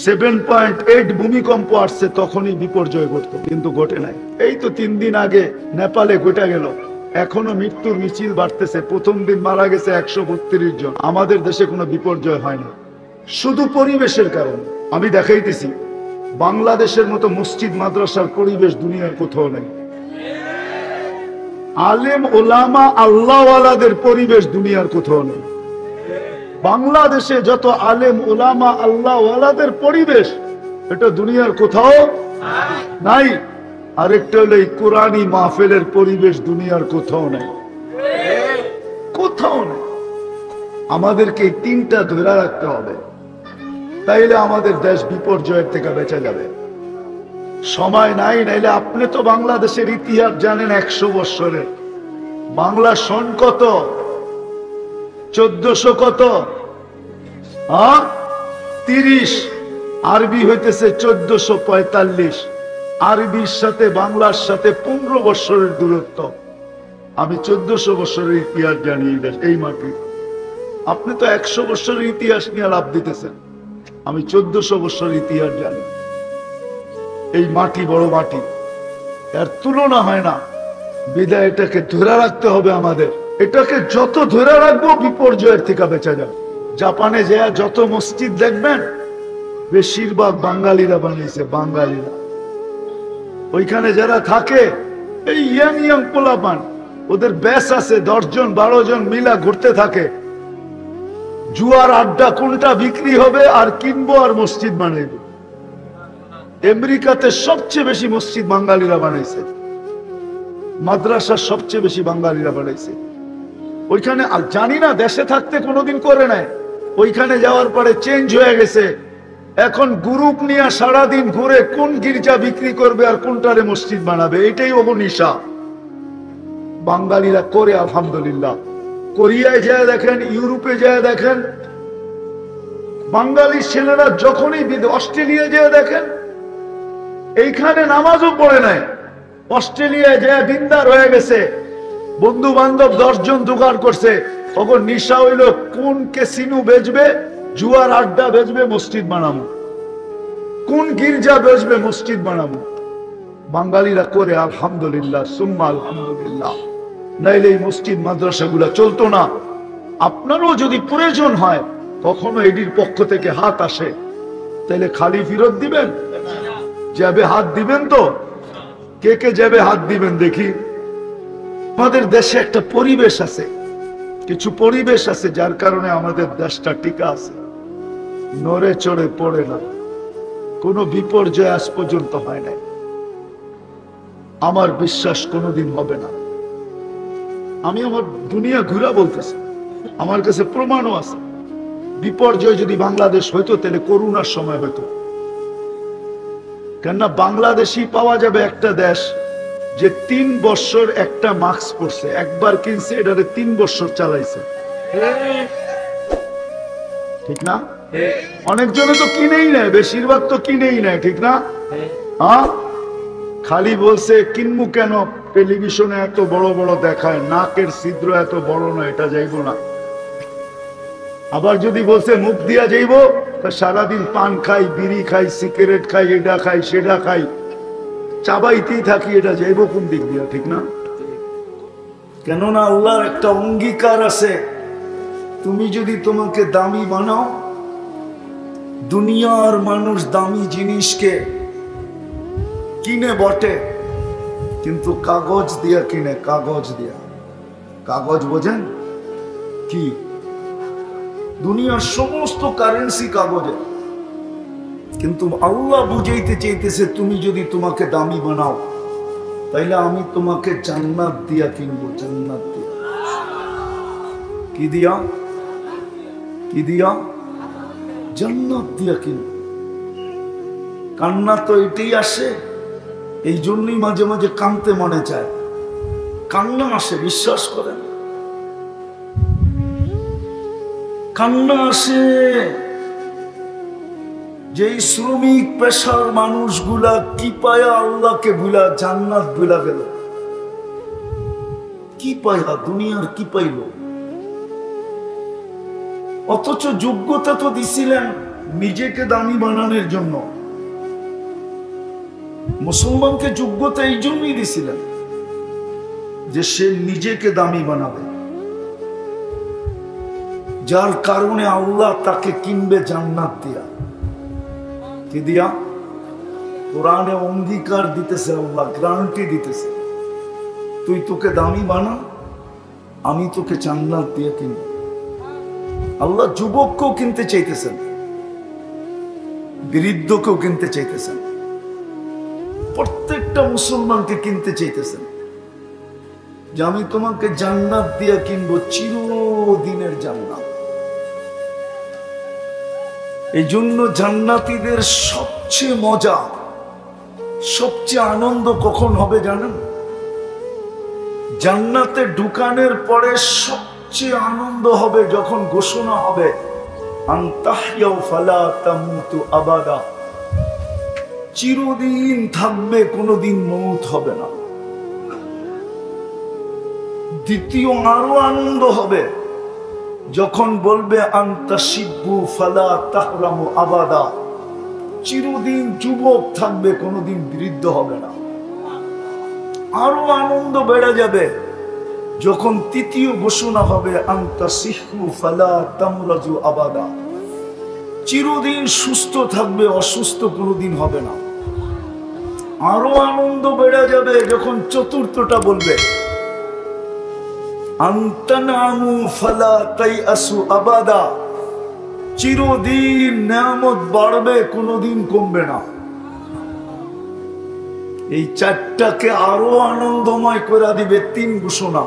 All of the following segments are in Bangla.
7.8 ভূমিকম্প আসছে, তখনই বিপর্যয় ঘটতো, কিন্তু ঘটে নাই। এই তো 3 দিন আগে নেপালে ঘটে গেল, এখনো মৃত্যুর মিছিল বাড়তেছে। প্রথম দিন মারা গেছে 132 জন। আমাদের দেশে কোনো বিপর্যয় হয় না, শুধু পরিবেশের কারণে। আমি দেখাইতেছি, বাংলাদেশের মতো মসজিদ মাদ্রাসার পরিবেশ দুনিয়ার কোথাও নেই। আলেম ওলামা আল্লাহওয়ালাদের পরিবেশ দুনিয়ার কোথাও নেই। বাংলাদেশে যত আলেম ওলামা আল্লাহওয়ালাদের পরিবেশ, এটা দুনিয়ার কোথাও নাই। আরেকটা হলো এই কোরআনী মাহফিলের পরিবেশ দুনিয়ার কোথাও নেই, কোথাও নেই। আমাদেরকে এই তিনটা ধরে রাখতে হবে, তাইলে আমাদের দেশ বিপর্যয়ের থেকে বেঁচে যাবে। সময় নাই, নাইলে আপনি তো বাংলাদেশের ইতিহাস জানেন 100 বৎসরের। বাংলা সন কত? 1400 কত? 30। আরবি হইতেছে 1445। আরবির সাথে বাংলার সাথে 15 বৎসরের দূরত্ব। আমি 1400 বৎসরের ইতিহাস জানি এই মাটি। আপনি তো 100 বৎসরের ইতিহাস নিয়ে লাভ দিতেছেন, আমি 1400 বৎসরের ইতিহাস জানি। এই মাটি বড় মাটি, এর তুলনা হয় না। বিদায় এটাকে ধরে রাখতে হবে আমাদের। এটাকে যত ধরে রাখবো বিপর্যয়ের থেকে বেঁচে যাবে। জাপানে যায় যত মসজিদ দেখবেন, বেশিরভাগ বাঙালিরা বানিয়েছে, বাঙালিরা। ওইখানে যারা থাকে এই ইয়াং ইয়াং পোলাপান, ওদের ব্যাস আছে 10 জন 12 জন মিলা ঘুরতে থাকে। জুয়ার আড্ডা কোনটা বিক্রি হবে আর কিনবো আর মসজিদ বানাইব। আমেরিকাতে সবচেয়ে বেশি মসজিদ বাঙালিরা বানাইছে, মাদ্রাসা সবচেয়ে বেশি বাঙালিরা বানাইছে। ওইখানে জানি না, দেশে থাকতে কোনোদিন করে নাই, ওইখানে যাওয়ার পরে চেঞ্জ হয়ে গেছে। এখন গ্রুপ নিয়ে সারাদিন ঘুরে কোন গির্জা বিক্রি করবে আর কোনটারে মসজিদ বানাবে, এটাই অবনিশা। বাঙালিরা করে আলহামদুলিল্লাহ। কোরিয়ায় যায় দেখেন, ইউরোপে যায় দেখেন, বাঙালি ছেলেরা যখনই অস্ট্রেলিয়া যায় দেখেন, এইখানে নামাজও পড়ে নাই, অস্ট্রেলিয়ায় যায় দিনদার হয়ে গেছে। বন্ধু বান্ধব 10 জন জোগাড় করছে, তখন নিশা হইল কোন ক্যাসিনো বেচবে, জুয়ার আড্ডা বেচবে, মসজিদ বানাবো, কোন গির্জা বেচবে, মসজিদ বানাবো। বাঙালিরা করে আলহামদুলিল্লাহ, সুম্মা আলহামদুলিল্লাহ। নাইলে এই মসজিদ মাদ্রাসা গুলা চলতো না। আপনারও যদি প্রয়োজন হয়, কখনো এডির পক্ষ থেকে হাত আসে, তাহলে খালি ফেরত দিবেন? যাবে হাত দিবেন তো? কে কে যাবে হাত দিবেন দেখি। আমাদের দেশে একটা পরিবেশ আছে, কিছু পরিবেশ আছে যার কারণে আমাদের দেশটা টিকা আছে, নড়ে চড়ে পড়ে না, কোনো বিপর্যয় আজ পর্যন্ত হয় নাই। আমার বিশ্বাস কোনোদিন হবে না। আমি আমার দুনিয়া ঘুরা বলতেছি, আমার কাছে প্রমাণও আছে। বিপর্যয় যদি বাংলাদেশ হইতো, তাহলে করোনার সময় হইতো। কেননা বাংলাদেশি পাওয়া যাবে একটা দেশ যে 3 বছর একটা মাস্ক পরছে, একবার কিনছে, এটারে 3 বছর চালাইছে, ঠিক না? অনেকজনে তো কিনেই নেয়, বেশিরভাগ তো কিনেই নেয়, ঠিক না? হ্যাঁ, খালি বলছে কিনবো কেন, টেলিভিশনে এত বড় বড় দেখায়, নাকের ছিদ্র এত বড় না, এটা যাইব না। আবার যদি বলছে মুখ দিয়া যাইব, সারাদিন পান খাই, বিড়ি খাই, সিগারেট খাই, এটা খাই, সেটা খাই, চাবাইতেই থাকি, এটা যাইব কোন দিক দিয়া, ঠিক না? কেননা আল্লাহর একটা অঙ্গীকার আছে, তুমি যদি তোমাকে দামি বানাও, দুনিয়ার মানুষ দামি জিনিসকে কিনে বটে, কিন্তু কাগজ দিয়া কিনে, কাগজ দিয়া। কাগজ বোঝেন কি? দুনিয়ার সমস্ত কারেন্সি কাগজে। কিন্তু আল্লাহ বুঝাইতে চাইতেছে, তুমি যদি তোমাকে দামি বানাও, তাইলে আমি তোমাকে জান্নাত দিয়া কিনবো, জান্নাত দিয়া। কি দিয়া? কি দিয়া? জান্নাত দিয়া কিনবো। কান্না তো এটাই আসে, এই জন্যই মাঝে মাঝে কাঁদতে মনে চায়, কান্না আসে, বিশ্বাস করেন, কান্না আসে। যেই শ্রমিক পেশার মানুষগুলা কি পায়া আল্লাহকে ভুলা, জান্নাত ভুলা গেল, কি পাইলা, দুনিয়ার কি পাইল? অথচ যোগ্যতা তো দিছিলেন নিজেকে দামি বানানোর জন্য। মুসলমানকে যোগ্যতা এই জন্যই দিয়েছিলেন যে সে নিজেকে দামি বানাবে, যার কারণে আল্লাহ তাকে কিনবে জান্নাত দিয়া। কি দিয়া? কোরআনে অঙ্গীকার দিতেছে, আল্লাহ গ্যারান্টি দিতেছে, তুই তোকে দামি বানা, আমি তোকে জান্নাত দিয়ে কিনব। আল্লাহ যুবককেও কিনতে চাইতেছেন, বৃদ্ধকেও কিনতে চাইতেছেন, প্রত্যেকটা মুসলমানকে কিনতে চাইতেছেন যে আমি তোমাকে জান্নাত দিয়ে কিনবো, চিরদিনের জান্নাত। এই জন্য জান্নাতীদের সবচেয়ে মজা, সবচেয়ে আনন্দ কখন হবে জানেন? জান্নাতে ঢুকানোর পরে সবচেয়ে আনন্দ হবে যখন ঘোষণা হবে আনতাহইয়াউ ফালা তামুতু আবাদা, চিরদিন থাকবে, কোনোদিন মৌত হবে না। দ্বিতীয় আরো আনন্দ হবে যখন বলবে আনতাশিব্বু ফালা তাহরামু আবাদা, চিরদিন যুবক থাকবে, কোনোদিন বৃদ্ধ হবে না। আরো আনন্দ বেড়ে যাবে যখন তৃতীয় ঘোষণা হবে আনতাসিহু ফালা তামরাজু আবাদা, চিরদিন সুস্থ থাকবে, অসুস্থ কোনোদিন হবে না। আরো আনন্দ বেড়ে যাবে যখন চতুর্থটা বলবে আনতানামু ফালা তাইআসু আবাদা, চিরদিন নেয়ামত বাড়বে, কোনোদিন কমবে না। এই চারটাকে আরো আনন্দময় করে দিবে তিন ঘোষণা,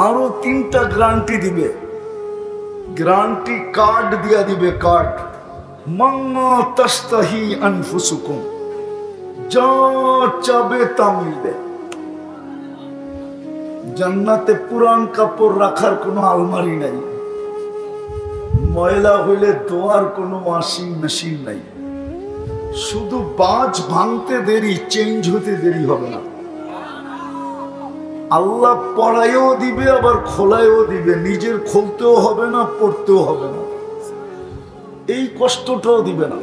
আরো তিনটা গ্যারান্টি দিবে, গ্যারান্টি কার্ড দিয়া দিবে, কার্ড মাম্মা তাস্তাহি আনফুসুকুম, যা চাবে তা মিলবে। জান্নাতে পুরান কাপড় রাখার কোনো আলমারি নাই, ময়লা হইলে ধোয়ার কোনো ওয়াশিং মেশিন নাই, শুধু বাজ ভাঙতে দেরি, চেঞ্জ হতে দেরি হবে না। আল্লাহ পড়াইও দিবে, আবার খোলায়ও দিবে, নিজের খুলতেও হবে না, পড়তেও হবে না, এই কষ্টটাও দিবে না।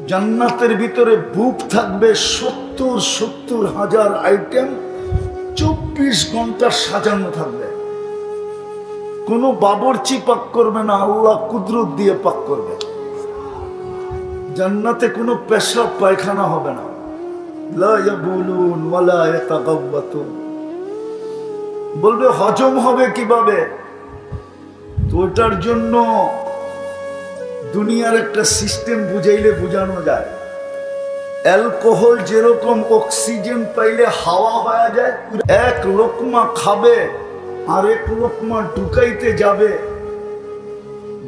জান্নাতের ভিতরে বুক থাকবে 70,000 আইটেম, 24 ঘন্টা সাজানো থাকবে। কোনো বাবরচি পাক করবে না, আল্লাহ কুদরত দিয়ে পাক করবে। জান্নাতে কোনো পেশাব পায়খানা হবে না, লা ইয়াবুলুন ওয়ালা ইয়াতাগাওয়াতুন। বলবে হজম হবে কিভাবে? তো ওটার জন্য দুনিয়ার একটা সিস্টেম বুঝাইলে বোঝানো যায়। অ্যালকোহল যেরকম অক্সিজেন পাইলে হাওয়া হয়ে যায়, এক লোকমা খাবে আরেক লোকমা ঢুকাইতে যাবে,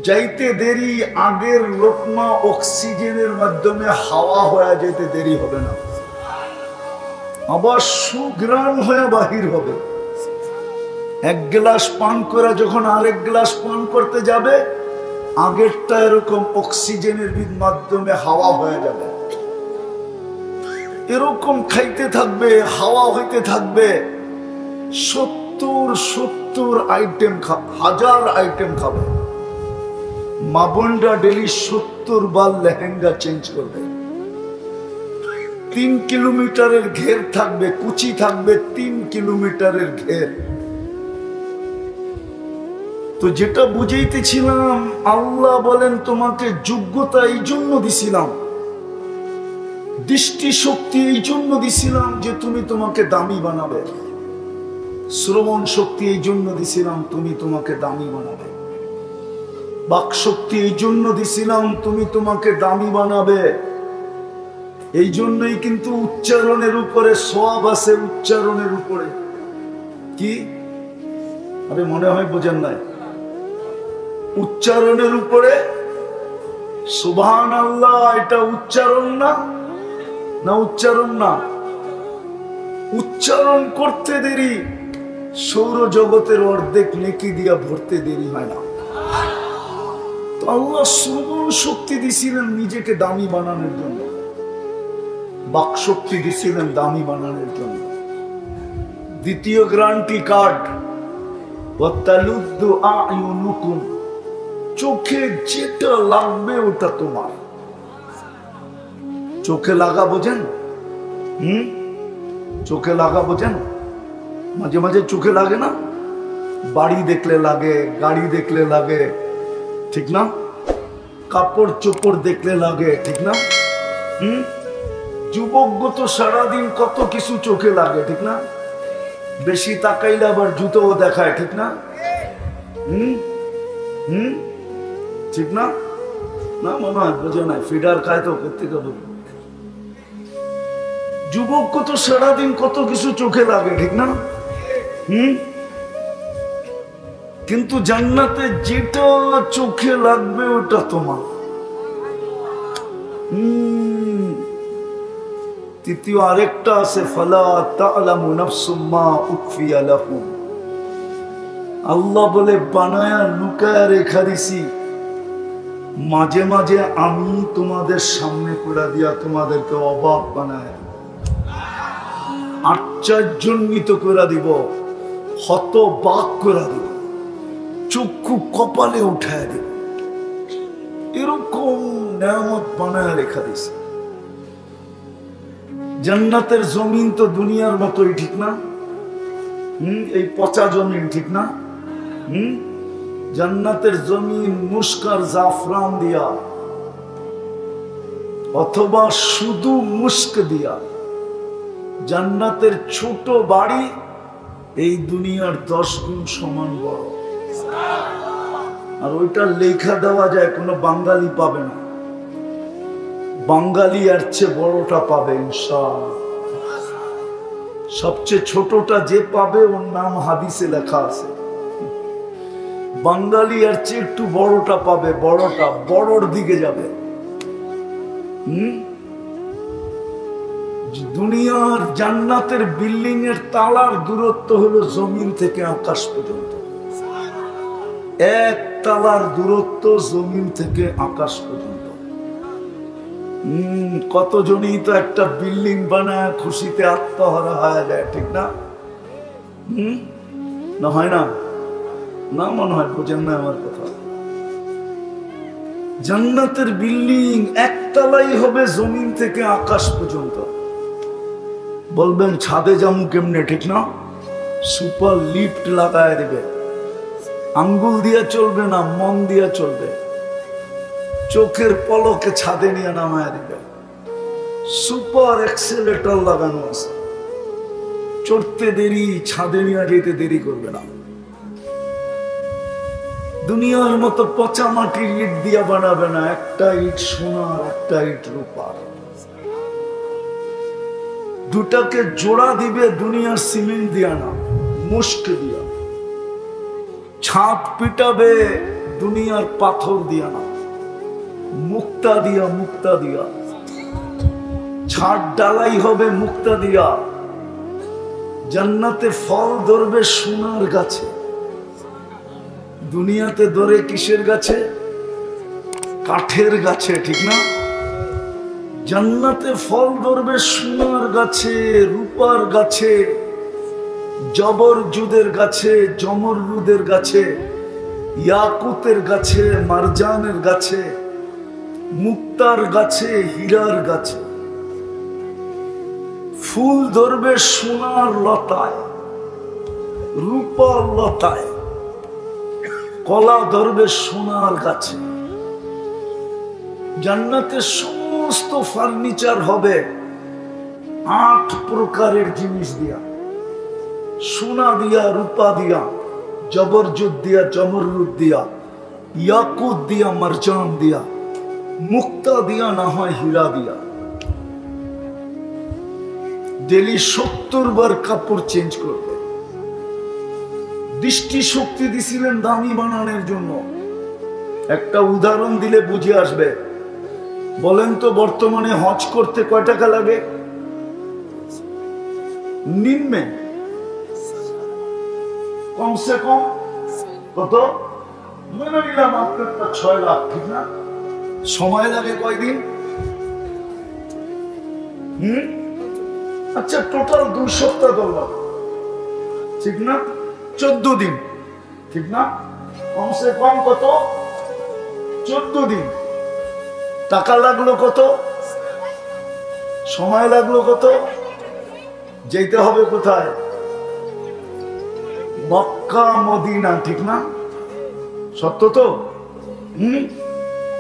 যাইতে দেরি, আগের লোকমা অক্সিজেনের মাধ্যমে হাওয়া হয়ে যেতে দেরি হবে না, আবার সুগ্রাণ হয়ে বাহির হবে। এক গ্লাস পান করে যখন আরেক গ্লাস পান করতে যাবে, আগেরটা এরকম অক্সিজেনের মাধ্যমে হাওয়া হয়ে যাবে। এরকম খাইতে থাকবে, হাওয়া হইতে থাকবে, 70 আইটেম, 1000 আইটেম খাবে। মা বোনরা ডেলি 70 বার লেহেঙ্গা চেঞ্জ করবে। 3 কিলোমিটারের ঘের থাকবে, কুচি থাকবে 3 কিলোমিটারের ঘের। তো যেটা বুঝাইতেছিলাম, আল্লাহ বলেন তোমাকে যোগ্যতা এই জন্য দিছিলাম, দৃষ্টি শক্তি এই জন্য দিছিলাম যে তুমি তোমাকে দামি বানাবে, শ্রবণ শক্তি এই জন্য দিছিলাম তুমি তোমাকে দামি বানাবে, বাক শক্তি এই জন্য দিছিলাম তুমি তোমাকে দামি বানাবে। এই জন্যই কিন্তু উচ্চারণের উপরে সওয়াব আছে, উচ্চারণের উপরে কি, আরে মনে হয় বোঝেন নাই, উচ্চারণের উপরে সুবহানাল্লাহ, এটা উচ্চারণ না, না উচ্চারণ না, উচ্চারণ করতে দেরি, সৌরজগতের অর্ধেক নেকি দিয়া ভরতে দেরি হয় না। তো আল্লাহ শ্রবণ শক্তি দিছিলেন নিজেকে দামি বানানোর জন্য, বাক শক্তি দিছিলেন দামি বানানোর জন্য। দ্বিতীয় গ্যারান্টি কার্ড, ওয়াতালুদ্দু আয়ুনুকুম, চোখে যেটা লাগবে ওটা তোমার। চোখে লাগা বোঝেন? চোখে লাগা বোঝেন? মাঝে মাঝে চোখে লাগে না? বাড়ি দেখলে লাগে, গাড়ি দেখলে লাগে, ঠিক না? কাপড় চোপড় দেখলে লাগে, ঠিক না? যুবক তো সারাদিন কত কিছু চোখে লাগে, ঠিক না? বেশি তাকাইলে আবার জুতোও দেখায়, ঠিক না? ঠিক না? না মনে হয় বোঝে না, ফিডার খায় তো কোথেকে বলবো। যুবক তো সারাদিন কত কিছু চোখে লাগে, ঠিক না? কিন্তু জান্নাতে যেটা চোখে লাগবে ওটা তোমার। তৃতীয় আরেকটা আছে, ফালা তা'লামু নাফসুম মা উখফিয়া লাহুম। আল্লাহ বলে বানায়া লুকায়া রেখা দিছি, মাঝে মাঝে আমি তোমাদের সামনে করে দিয়া তোমাদেরকে অবাক বানায়, আশ্চর্যান্বিত করে দিব, হতবাক করে দিব, চক্ষু কপালে উঠায় দিব। এরকম নেয়ামত বানায় রেখা দিছি। জান্নাতের জমিন তো দুনিয়ার মতোই, ঠিক না? এই পচা জমিন, ঠিক না? জান্নাতের জমিন মুস্কার জাফরান দিয়া অথবা শুধু মুস্ক দিয়া। জান্নাতের ছোট বাড়ি এই দুনিয়ার 10 গুণ সমান বড়। আর ওইটা লেখা দেওয়া যায়, কোনো বাঙালি পাবে না। বাঙালি এর চেয়ে বড়টা পাবে ইনশাআল্লাহ। সবচেয়ে ছোটটা যে পাবে ওর নাম হাদিসে লেখা আছে। বাঙালি এর চেয়ে একটু বড়টা পাবে, বড়টা বড়র দিকে যাবে। দুনিয়ার জান্নাতের বিল্ডিং এর তালার দূরত্ব হলো জমিন থেকে আকাশ পর্যন্ত। এক তালার দূরত্ব জমিন থেকে আকাশ পর্যন্ত। কতজনই তো একটা বিল্ডিং বানায় খুশিতে আত্মহারা হয়ে যায়, ঠিক না? না হয় না? না মনে হয় বোঝেন না আমার কথা। জান্নাতের বিল্ডিং একতলাই হবে জমিন থেকে আকাশ পর্যন্ত। বলবেন ছাদে যামু কেমনে, ঠিক না? সুপার লিফট লাগায় দেবে। আঙ্গুল দিয়ে চলবে না, মন দিয়ে চলবে। চোখের পলকে ছাদে নিয়ে নামায় দিবে। সুপার এক্সেলেটর লাগানো আছে, চড়তে দেরি, ছাদে নিয়ে যেতে দেরি করবে না। দুনিয়ার মতো পচা মাটির ইট দিয়া বানাবে না, একটা ইট সোনার, একটা ইট রূপার। দুটাকে জোড়া দিবে দুনিয়ার সিমেন্ট দিয়া না, মুস্ক দিয়া। ছাদ পিটাবে দুনিয়ার পাথর দিয়া না, মুক্তা দিয়া, মুক্তা দিয়া। ছাদ ডালাই হবে মুক্তা দিয়া। জান্নাতে ফল ধরবে সোনার গাছে, দুনিয়াতে ধরে কিসের গাছে? কাঠের গাছে, ঠিক না? জান্নাতে ফল ধরবে সোনার গাছে, রূপার গাছে, জবরজুদের গাছে, জমরুদের গাছে, ইয়াকুতের গাছে, মারজানের গাছে, মুক্তার গাছে, হীরার গাছে। ফুল ধরবে সোনার লতায়, রূপার লতায়। কলা ধরবে সোনার গাছে। জান্নাতে সমস্ত ফার্নিচার হবে 8 প্রকারের জিনিস দিয়া, সোনা দিয়া, রূপা দিয়া, জবরজুদ দিয়া, জমরুদ দিয়া, ইয়াকুত দিয়া, মারজান দিয়া, মুক্তা দিয়া, না হয় হীরা দিয়া। ডেলি 70 বার কাপড় চেঞ্জ করবে। দৃষ্টি শক্তি দিছিলেন দামি বানানোর জন্য। একটা উদাহরণ দিলে বুঝে আসবে। বলেন তো বর্তমানে হজ করতে কয় টাকা লাগে? নিম্নে কমসে কম কত? মনে নিলাম আপনার 6 লাখ, ঠিক না? সময় লাগে কয়দিন? আচ্ছা, টোটাল 2 সপ্তাহ ধরলাম, ঠিক না? 14 দিন, ঠিক না? কমসে কম কত? 14 দিন। টাকা লাগলো কত, সময় লাগলো কত, যেতে হবে কোথায়? মক্কা মদিনা, ঠিক না? সত্য তো?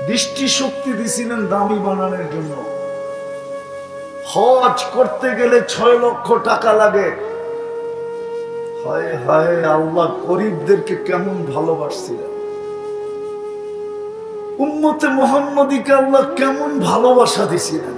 দৃষ্টি শক্তি দিছিলেন দামি বানানোর জন্য। হজ করতে গেলে 6 লক্ষ টাকা লাগে। হায় হায়, আল্লাহ গরিবদেরকে কেমন ভালোবাসছিলেন, উম্মতে মুহাম্মদীকে আল্লাহ কেমন ভালোবাসা দিছিলেন।